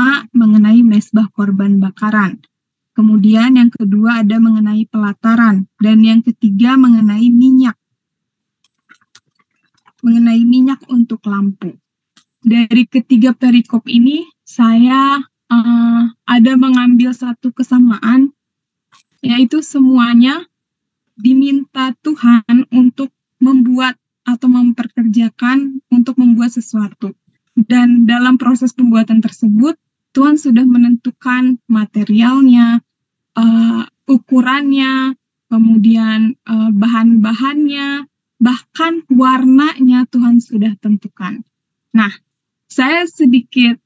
pertama mengenai mezbah korban bakaran. Kemudian yang kedua ada mengenai pelataran. Dan yang ketiga mengenai minyak. Mengenai minyak untuk lampu. Dari ketiga perikop ini, saya ada mengambil satu kesamaan, yaitu semuanya diminta Tuhan untuk membuat atau memperkerjakan untuk membuat sesuatu. Dan dalam proses pembuatan tersebut, Tuhan sudah menentukan materialnya, ukurannya, kemudian bahan-bahannya, bahkan warnanya Tuhan sudah tentukan. Nah, saya sedikit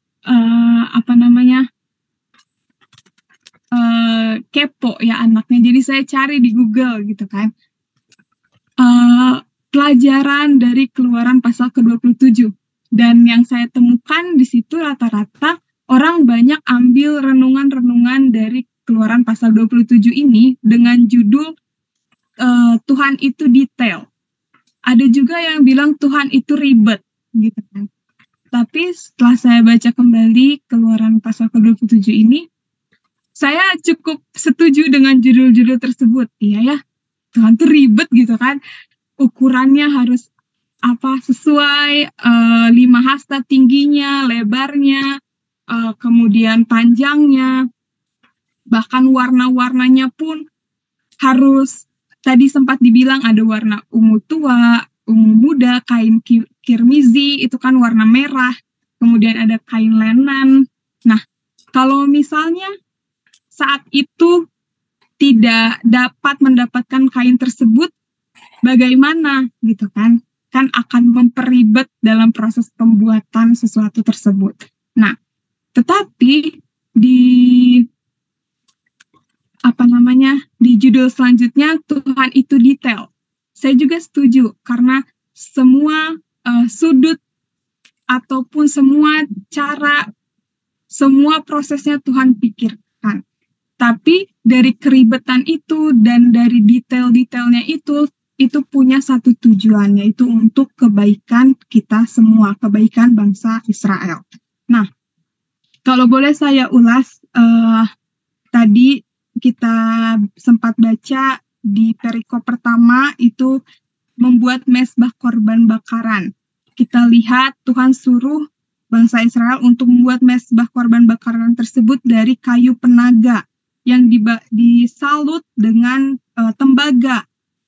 kepo ya anaknya, jadi saya cari di Google gitu kan. Pelajaran dari Keluaran pasal ke-27. Dan yang saya temukan di situ rata-rata orang banyak ambil renungan-renungan dari Keluaran pasal 27 ini dengan judul Tuhan itu detail. Ada juga yang bilang Tuhan itu ribet gitu kan. Tapi setelah saya baca kembali Keluaran pasal ke-27 ini, saya cukup setuju dengan judul-judul tersebut. Iya ya, Tuhan tuh ribet gitu kan. Ukurannya harus sesuai 5 hasta tingginya, lebarnya, kemudian panjangnya, bahkan warna-warnanya pun harus, tadi sempat dibilang ada warna ungu tua, ungu muda, kain kirmizi, itu kan warna merah, kemudian ada kain lenan. Nah, kalau misalnya saat itu tidak dapat mendapatkan kain tersebut, bagaimana gitu kan? Kan akan memperibet dalam proses pembuatan sesuatu tersebut. Nah, tetapi di di judul selanjutnya Tuhan itu detail. Saya juga setuju karena semua sudut ataupun semua cara, semua prosesnya Tuhan pikirkan. Tapi dari keribetan itu dan dari detail-detailnya itu punya satu tujuan, yaitu untuk kebaikan kita semua, kebaikan bangsa Israel. Nah, kalau boleh saya ulas, tadi kita sempat baca di perikop pertama itu membuat mezbah korban bakaran. Kita lihat Tuhan suruh bangsa Israel untuk membuat mezbah korban bakaran tersebut dari kayu penaga yang disalut dengan tembaga.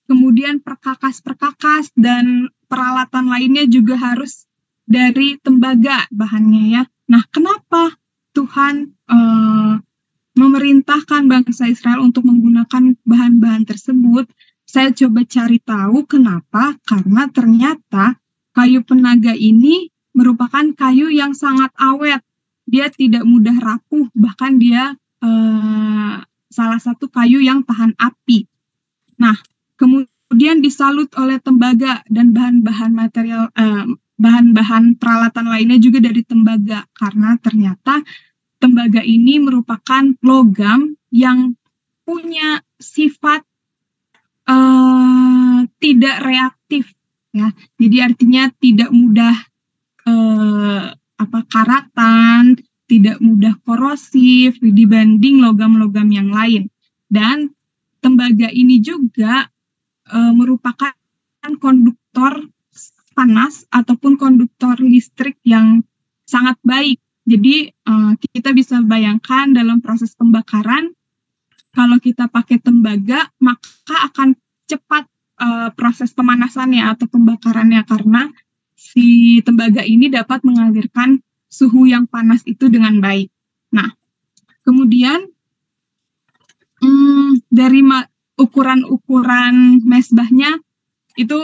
Kemudian perkakas-perkakas dan peralatan lainnya juga harus dari tembaga bahannya ya. Nah, kenapa Tuhan memerintahkan bangsa Israel untuk menggunakan bahan-bahan tersebut? Saya coba cari tahu kenapa, karena ternyata kayu penaga ini merupakan kayu yang sangat awet. Dia tidak mudah rapuh, bahkan dia salah satu kayu yang tahan api. Nah, kemudian disalut oleh tembaga dan bahan-bahan material, bahan-bahan peralatan lainnya juga dari tembaga, karena ternyata tembaga ini merupakan logam yang punya sifat tidak reaktif, ya. Jadi artinya tidak mudah karatan, tidak mudah korosif dibanding logam-logam yang lain. Dan tembaga ini juga merupakan konduktor panas ataupun konduktor listrik yang sangat baik. Jadi kita bisa bayangkan dalam proses pembakaran, kalau kita pakai tembaga, maka akan cepat proses pemanasannya atau pembakarannya, karena si tembaga ini dapat mengalirkan suhu yang panas itu dengan baik. Nah, kemudian dari ukuran-ukuran mezbahnya itu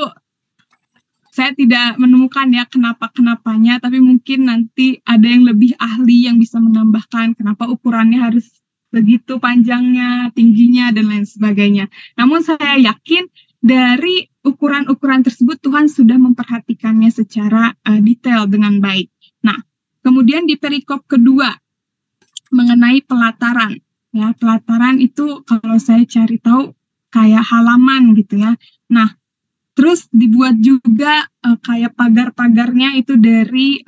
saya tidak menemukan ya kenapa-kenapanya, tapi mungkin nanti ada yang lebih ahli yang bisa menambahkan kenapa ukurannya harus begitu panjangnya, tingginya, dan lain sebagainya. Namun saya yakin dari ukuran-ukuran tersebut Tuhan sudah memperhatikannya secara detail dengan baik. Nah, kemudian di perikop kedua mengenai pelataran. Ya, pelataran itu kalau saya cari tahu kayak halaman gitu ya. Nah, terus dibuat juga kayak pagar-pagarnya itu dari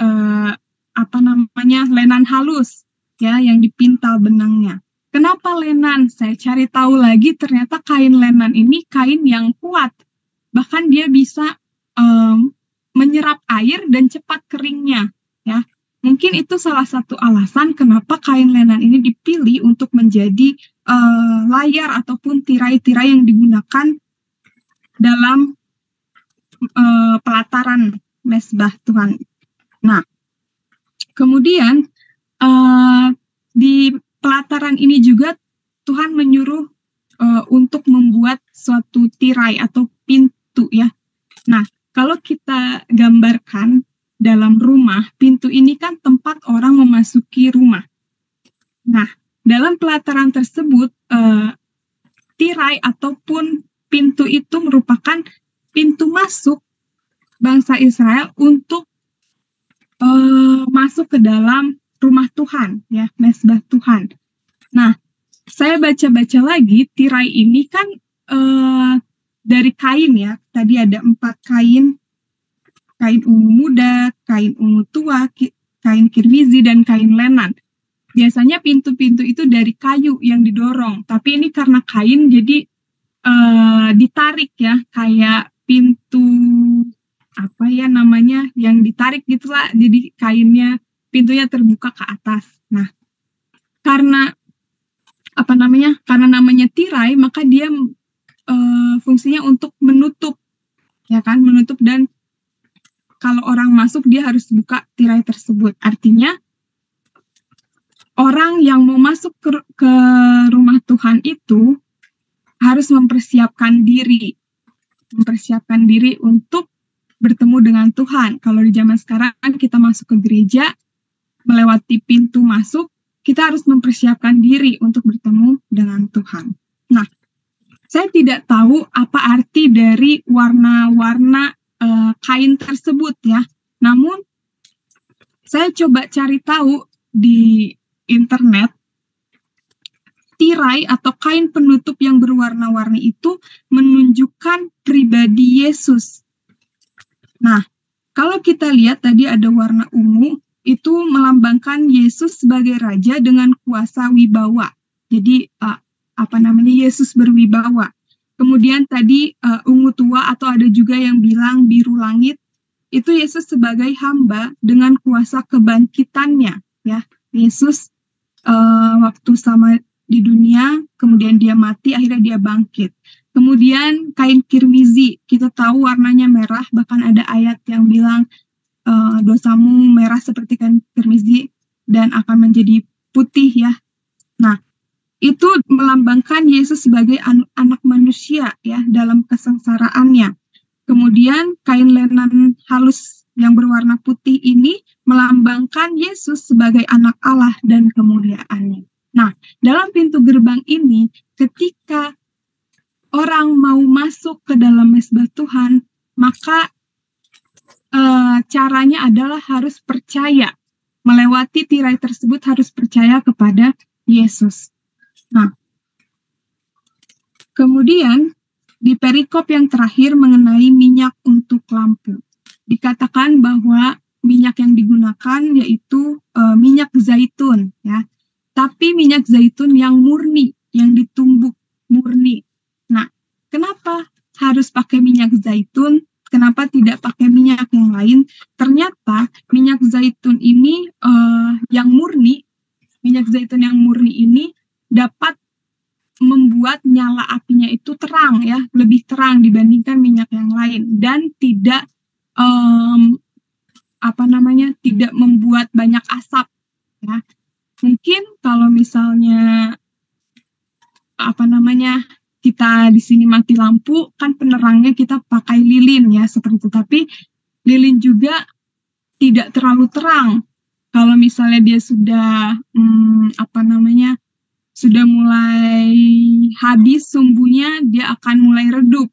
lenan halus. ya, yang dipintal benangnya. Kenapa lenan? Saya cari tahu lagi, ternyata kain lenan ini kain yang kuat. Bahkan dia bisa menyerap air dan cepat keringnya, ya. Mungkin itu salah satu alasan kenapa kain lenan ini dipilih untuk menjadi layar ataupun tirai-tirai yang digunakan dalam pelataran mesbah Tuhan. Nah, kemudian di pelataran ini juga Tuhan menyuruh untuk membuat suatu tirai atau pintu, ya. Nah, kalau kita gambarkan dalam rumah, pintu ini kan tempat orang memasuki rumah. Nah, dalam pelataran tersebut, tirai ataupun pintu itu merupakan pintu masuk bangsa Israel untuk masuk ke dalam rumah Tuhan, ya, mesbah Tuhan. Nah, saya baca-baca lagi, tirai ini kan dari kain, ya. Tadi ada 4 kain, kain ungu muda, kain ungu tua, kain kirmizi, dan kain lenan. Biasanya pintu-pintu itu dari kayu yang didorong, tapi ini karena kain jadi ditarik, ya, kayak pintu apa ya namanya, yang ditarik gitulah, jadi kainnya, pintunya terbuka ke atas. Nah, karena apa namanya, karena namanya tirai, maka dia fungsinya untuk menutup, ya kan, menutup, dan kalau orang masuk dia harus buka tirai tersebut. Artinya orang yang mau masuk ke rumah Tuhan itu harus mempersiapkan diri untuk bertemu dengan Tuhan. Kalau di zaman sekarang kita masuk ke gereja, melewati pintu masuk, kita harus mempersiapkan diri untuk bertemu dengan Tuhan. Nah, saya tidak tahu apa arti dari warna-warna kain tersebut, ya. Namun, saya coba cari tahu di internet, tirai atau kain penutup yang berwarna-warni itu menunjukkan pribadi Yesus. Nah, kalau kita lihat tadi ada warna ungu, itu melambangkan Yesus sebagai raja dengan kuasa wibawa. Jadi Yesus berwibawa. Kemudian tadi ungu tua, atau ada juga yang bilang biru langit, itu Yesus sebagai hamba dengan kuasa kebangkitannya, ya. Yesus waktu sama di dunia, kemudian dia mati, akhirnya dia bangkit. Kemudian kain kirmizi, kita tahu warnanya merah, bahkan ada ayat yang bilang dosamu merah seperti kain kirmizi dan akan menjadi putih, ya. Nah, itu melambangkan Yesus sebagai anak manusia, ya, dalam kesengsaraannya. Kemudian kain lenan halus yang berwarna putih ini melambangkan Yesus sebagai anak Allah dan kemuliaannya. Nah, dalam pintu gerbang ini, ketika orang mau masuk ke dalam mesbah Tuhan, maka caranya adalah harus percaya. Melewati tirai tersebut harus percaya kepada Yesus. Nah, kemudian di perikop yang terakhir mengenai minyak untuk lampu, dikatakan bahwa minyak yang digunakan yaitu minyak zaitun, ya. Tapi minyak zaitun yang murni, yang ditumbuk murni. Nah, kenapa harus pakai minyak zaitun? Kenapa tidak pakai minyak yang lain? Ternyata minyak zaitun ini minyak zaitun yang murni ini dapat membuat nyala apinya itu terang, ya, lebih terang dibandingkan minyak yang lain, dan tidak tidak membuat banyak asap, ya. Mungkin kalau misalnya kita di sini mati lampu, kan penerangnya kita pakai lilin, ya, seperti itu. Tapi lilin juga tidak terlalu terang. Kalau misalnya dia sudah sudah mulai habis sumbunya, dia akan mulai redup.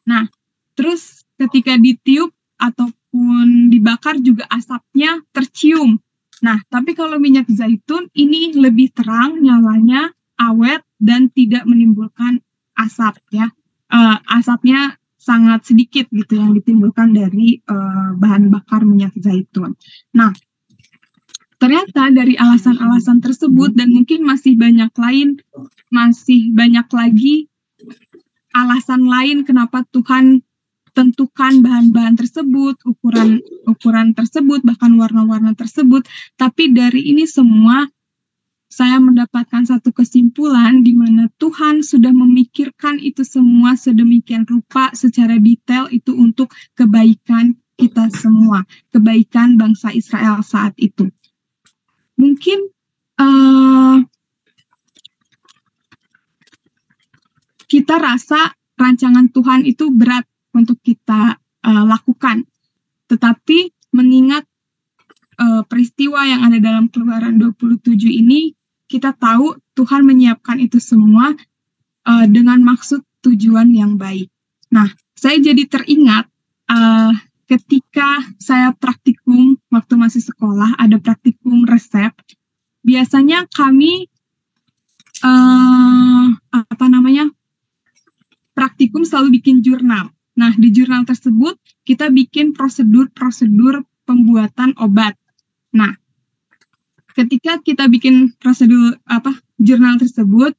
Nah, terus ketika ditiup ataupun dibakar juga asapnya tercium. Nah, tapi kalau minyak zaitun ini lebih terang nyalanya, awet, dan tidak menimbulkan asap, ya. Asapnya sangat sedikit gitu yang ditimbulkan dari bahan bakar minyak zaitun. Nah, ternyata kita dari alasan-alasan tersebut, dan mungkin masih banyak lagi alasan lain kenapa Tuhan tentukan bahan-bahan tersebut, ukuran tersebut, bahkan warna-warna tersebut. Tapi dari ini semua saya mendapatkan satu kesimpulan di mana Tuhan sudah memikirkan itu semua sedemikian rupa secara detail itu untuk kebaikan kita semua, kebaikan bangsa Israel saat itu. Mungkin kita rasa rancangan Tuhan itu berat untuk kita lakukan, tetapi mengingat peristiwa yang ada dalam Keluaran 27 ini, kita tahu Tuhan menyiapkan itu semua dengan maksud tujuan yang baik. Nah, saya jadi teringat ketika saya praktikum waktu masih sekolah, ada praktikum resep. Biasanya kami praktikum selalu bikin jurnal. Nah, di jurnal tersebut kita bikin prosedur-prosedur pembuatan obat. Nah, ketika kita bikin jurnal tersebut,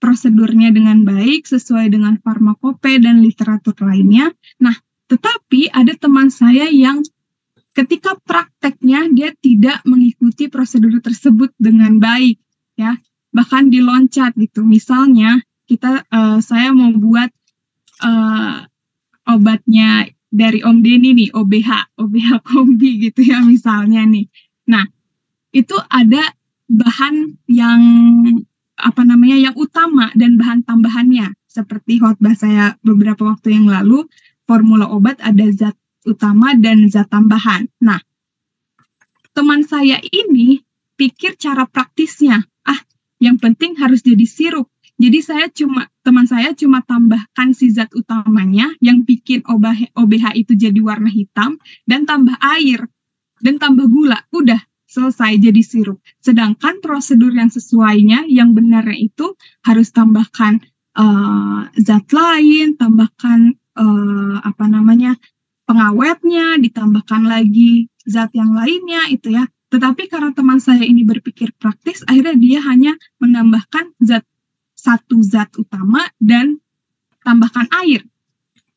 prosedurnya dengan baik, sesuai dengan farmakope dan literatur lainnya. Nah, tetapi ada teman saya yang ketika prakteknya dia tidak mengikuti prosedur tersebut dengan baik, ya, bahkan diloncat gitu. Misalnya saya mau buat obatnya dari Om Denny nih, OBH kombi gitu ya misalnya nih. Nah, itu ada bahan yang yang utama dan bahan tambahannya. Seperti khotbah saya beberapa waktu yang lalu, formula obat ada zat utama dan zat tambahan. Nah, teman saya ini pikir cara praktisnya, yang penting harus jadi sirup. Jadi teman saya cuma tambahkan si zat utamanya yang bikin OBH itu jadi warna hitam, dan tambah air dan tambah gula, udah selesai jadi sirup. Sedangkan prosedur yang sesuainya, yang benarnya itu harus tambahkan zat lain, tambahkan pengawetnya, ditambahkan lagi zat yang lainnya itu ya. Tetapi karena teman saya ini berpikir praktis, akhirnya dia hanya menambahkan satu zat utama dan tambahkan air.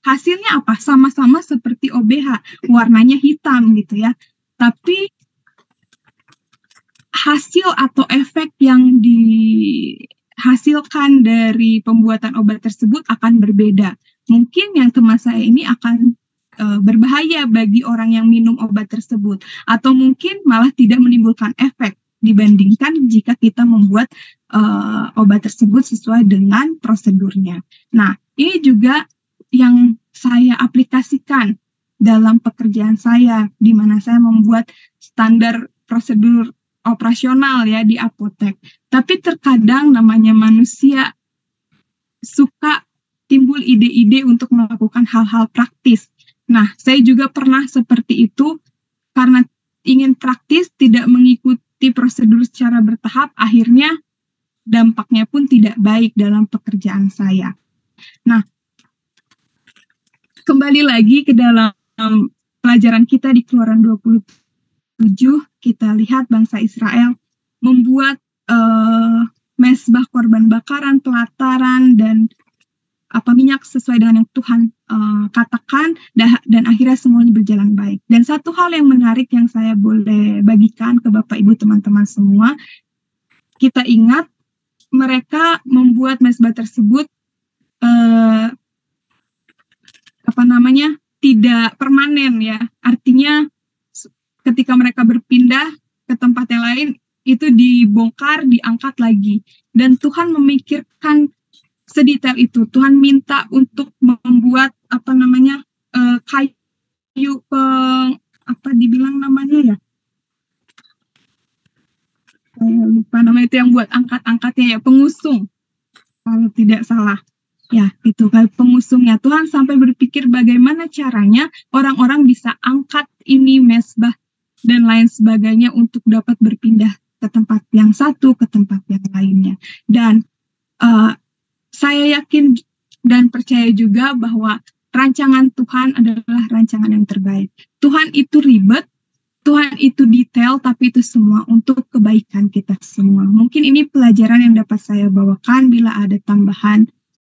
Hasilnya apa? Sama-sama seperti OBH, warnanya hitam gitu ya. Tapi hasil atau efek yang dihasilkan dari pembuatan obat tersebut akan berbeda. Mungkin yang teman saya ini akan berbahaya bagi orang yang minum obat tersebut, atau mungkin malah tidak menimbulkan efek dibandingkan jika kita membuat obat tersebut sesuai dengan prosedurnya. Nah, ini juga yang saya aplikasikan dalam pekerjaan saya, di mana saya membuat standar prosedur operasional ya di apotek. Tapi terkadang namanya manusia suka timbul ide-ide untuk melakukan hal-hal praktis. Nah, saya juga pernah seperti itu, karena ingin praktis, tidak mengikuti prosedur secara bertahap, akhirnya dampaknya pun tidak baik dalam pekerjaan saya. Nah, kembali lagi ke dalam pelajaran kita di Keluaran 27, kita lihat bangsa Israel membuat mezbah korban bakaran, pelataran, dan minyak sesuai dengan yang Tuhan katakan, dan akhirnya semuanya berjalan baik. Dan satu hal yang menarik yang saya boleh bagikan ke Bapak Ibu teman-teman semua, kita ingat mereka membuat mezbah tersebut tidak permanen ya. Artinya ketika mereka berpindah ke tempat yang lain, itu dibongkar, diangkat lagi. Dan Tuhan memikirkan sedetail itu. Tuhan minta untuk membuat kayu dibilang namanya ya, saya lupa namanya, itu yang buat angkat-angkatnya ya, pengusung kalau tidak salah ya, itu kayu pengusungnya. Tuhan sampai berpikir bagaimana caranya orang-orang bisa angkat ini mezbah dan lain sebagainya untuk dapat berpindah ke tempat yang satu, ke tempat yang lainnya. Dan saya yakin dan percaya juga bahwa rancangan Tuhan adalah rancangan yang terbaik. Tuhan itu ribet, Tuhan itu detail, tapi itu semua untuk kebaikan kita semua. Mungkin ini pelajaran yang dapat saya bawakan. Bila ada tambahan